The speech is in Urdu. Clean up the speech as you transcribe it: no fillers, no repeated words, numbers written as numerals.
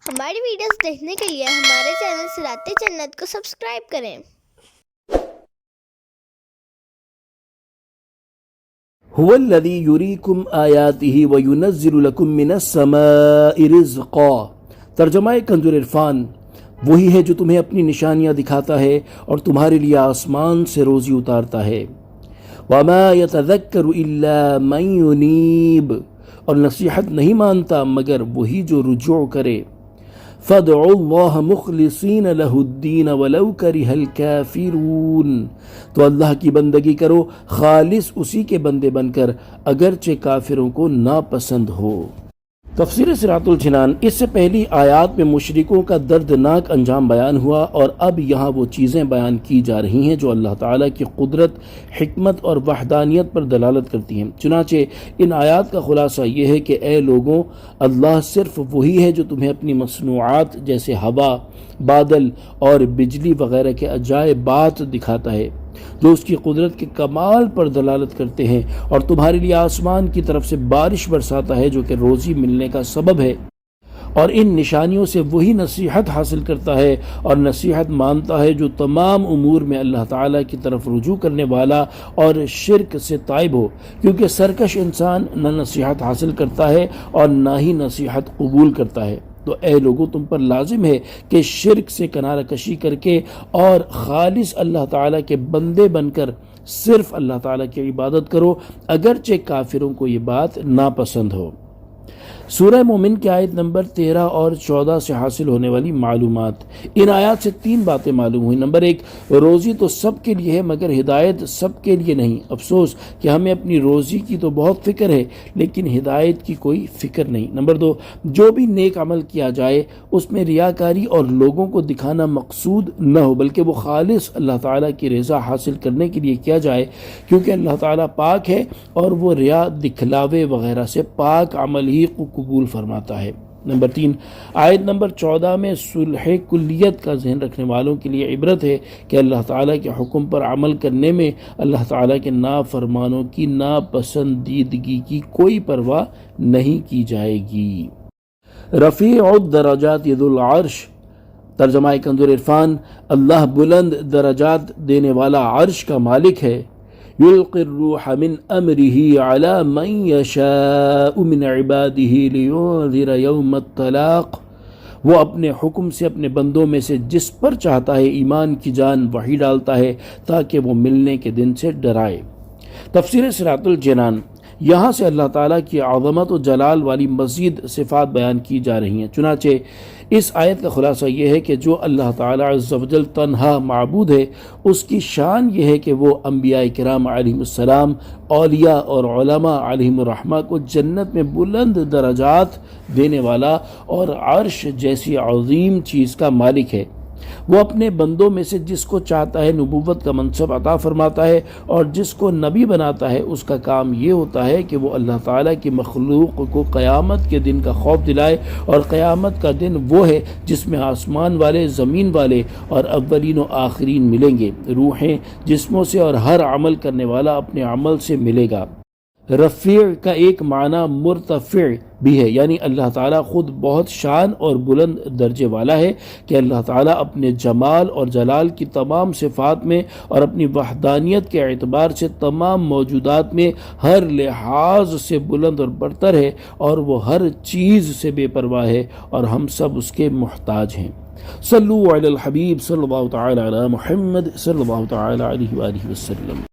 ہماری ویڈیوز دیکھنے کے لیے ہمارے چینل صراط جنت کو سبسکرائب کریں۔ هو الذي يريكم آياته وينزل لكم من السماء رزقا۔ ترجمہ کنز العرفان، وہی ہے جو تمہیں اپنی نشانیاں دکھاتا ہے اور تمہارے لیے آسمان سے روزی اتارتا ہے۔ وما يتذكر الا من ينيب، اور نصیحت نہیں مانتا مگر وہی جو رجوع کرے۔ فادعوا اللہ مخلصین لہ الدین ولو کرہ الکافرون، تو اللہ کی بندگی کرو خالص اسی کے بندے بن کر اگرچہ کافروں کو ناپسند ہو۔ تفسیر صراط الجنان، اس سے پہلی آیات میں مشرکوں کا دردناک انجام بیان ہوا، اور اب یہاں وہ چیزیں بیان کی جا رہی ہیں جو اللہ تعالیٰ کی قدرت، حکمت اور وحدانیت پر دلالت کرتی ہیں۔ چنانچہ ان آیات کا خلاصہ یہ ہے کہ اے لوگوں، اللہ صرف وہی ہے جو تمہیں اپنی مصنوعات جیسے ہوا، بادل اور بجلی وغیرہ کے عجائبات دکھاتا ہے جو اس کی قدرت کے کمال پر دلالت کرتے ہیں، اور تمہارے لیے آسمان کی طرف سے بارش برساتا ہے جو کہ روزی ملنے کا سبب ہے، اور ان نشانیوں سے وہی نصیحت حاصل کرتا ہے اور نصیحت مانتا ہے جو تمام امور میں اللہ تعالیٰ کی طرف رجوع کرنے والا اور شرک سے تائب ہو، کیونکہ سرکش انسان نہ نصیحت حاصل کرتا ہے اور نہ ہی نصیحت قبول کرتا ہے۔ تو اے لوگوں، تم پر لازم ہے کہ شرک سے کنارہ کشی کر کے اور خالص اللہ تعالیٰ کے بندے بن کر صرف اللہ تعالیٰ کی عبادت کرو، اگرچہ کافروں کو یہ بات ناپسند ہو۔ سورہ مومن کی آیت نمبر 13 اور 14 سے حاصل ہونے والی معلومات۔ ان آیات سے 3 باتیں معلوم ہوئی۔ نمبر 1، روزی تو سب کے لیے ہے مگر ہدایت سب کے لیے نہیں۔ افسوس کہ ہمیں اپنی روزی کی تو بہت فکر ہے لیکن ہدایت کی کوئی فکر نہیں۔ نمبر 2، جو بھی نیک عمل کیا جائے اس میں ریاکاری اور لوگوں کو دکھانا مقصود نہ ہو، بلکہ وہ خالص اللہ تعالیٰ کی رضا حاصل کرنے کے لیے کیا جائے، کیونکہ اللہ تعالیٰ پاک ہے اور وہ ریا، دکھلاوے وغیرہ سے پاک عمل ہی کو قبول فرماتا ہے۔ نمبر 3، آیت نمبر 14 میں صلح کلیت کا ذہن رکھنے والوں کے لیے عبرت ہے کہ اللہ تعالیٰ کے حکم پر عمل کرنے میں اللہ تعالیٰ کے نافرمانوں کی ناپسندیدگی کی کوئی پرواہ نہیں کی جائے گی۔ رفیع الدرجات ذو العرش، ترجمہ کنز العرفان، اللہ بلند درجات دینے والا عرش کا مالک ہے۔ یلقی الروح من امرہ علی من یشاء من عبادہ لینذر یوم الطلاق، وہ اپنے حکم سے اپنے بندوں میں سے جس پر چاہتا ہے ایمان کی جان وحی ڈالتا ہے تاکہ وہ ملنے کے دن سے ڈرائے۔ تفسیر صراط الجنان، یہاں سے اللہ تعالیٰ کی عظمت و جلال والی مزید صفات بیان کی جا رہی ہیں۔ چنانچہ اس آیت کا خلاصہ یہ ہے کہ جو اللہ تعالیٰ عز و جل تنہا معبود ہے، اس کی شان یہ ہے کہ وہ انبیاء کرام علیہم السلام، اولیاء اور علماء علیہم الرحمہ کو جنت میں بلند درجات دینے والا اور عرش جیسی عظیم چیز کا مالک ہے۔ وہ اپنے بندوں میں سے جس کو چاہتا ہے نبوت کا منصب عطا فرماتا ہے، اور جس کو نبی بناتا ہے اس کا کام یہ ہوتا ہے کہ وہ اللہ تعالیٰ کی مخلوق کو قیامت کے دن کا خوف دلائے، اور قیامت کا دن وہ ہے جس میں آسمان والے، زمین والے اور اولین و آخرین ملیں گے، روحیں جسموں سے، اور ہر عمل کرنے والا اپنے عمل سے ملے گا۔ رفیع کا ایک معنی مرتفع بھی ہے، یعنی اللہ تعالیٰ خود بہت شان اور بلند درجے والا ہے کہ اللہ تعالیٰ اپنے جمال اور جلال کی تمام صفات میں اور اپنی وحدانیت کے اعتبار سے تمام موجودات میں ہر لحاظ سے بلند اور برتر ہے، اور وہ ہر چیز سے بے پرواہ ہے، اور ہم سب اس کے محتاج ہیں۔ صلو علی الحبیب صلی اللہ تعالی علی محمد صلی اللہ تعالی علیہ وآلہ وسلم۔